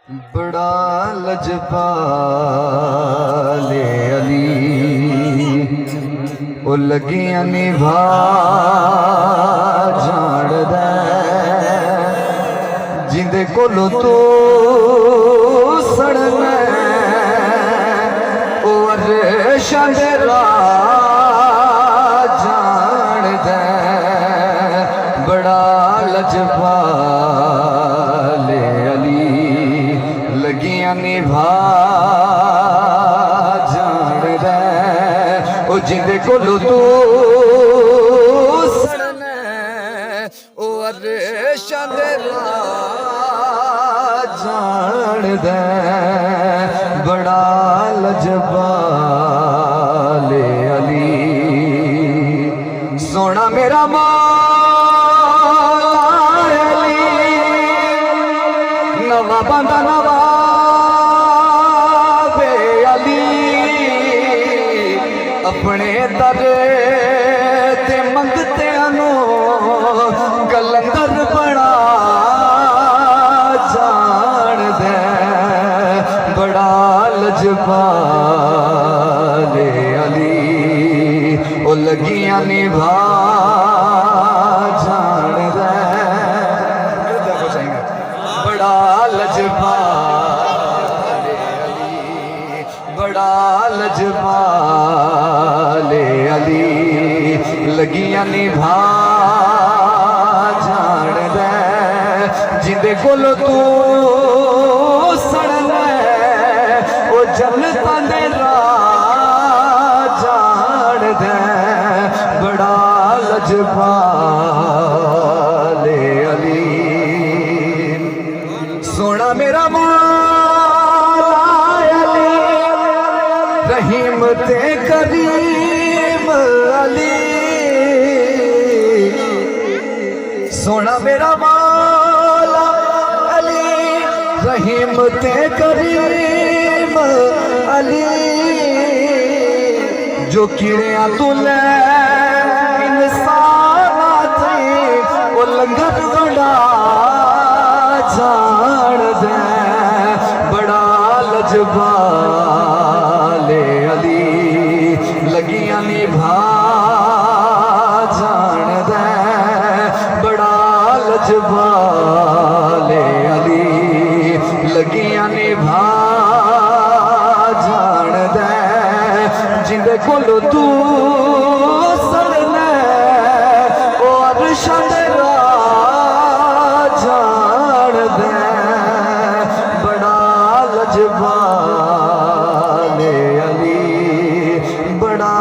بڑا لجپالے علی او لگیاں نبھا جان دے جندے کولو تو سڑنا او عرشاں دے راہ جان دے بڑا لجپالے علی لگیاں نبھا جان دے او جندے کولو تو سڑنا او عرشاں دے راہ جان دے بڑا لجپالے علی سونا میرا مولا علی نوا بندہ نواب علی اپنے در تے منگتے انو کلندر بڑا جان دے بڑا لجپالے علی او لگیاں نبھا جان دے بڑا لجپالے علی بڑا لجپالے علی لگیاں نبھا جان دے جندے کولو تو سڑنا او جنتاں دے راہ جان دے بڑا لجپالے علی سونا میرا مولا علی رحیم تے کریم علی سونا میرا مولا علی رحیم تے کریم علی جو کیڑیاں تو لے انسانات وہ لنگر بڑا جان دے بڑا لجپالے علی لگیاں نبھا جان دے بڑا لجپالے علی لگیاں نبھا جان دے جندے کولو تو سڑنا او عرشاں دے راہ جان دے بڑا لجپالے علی بڑا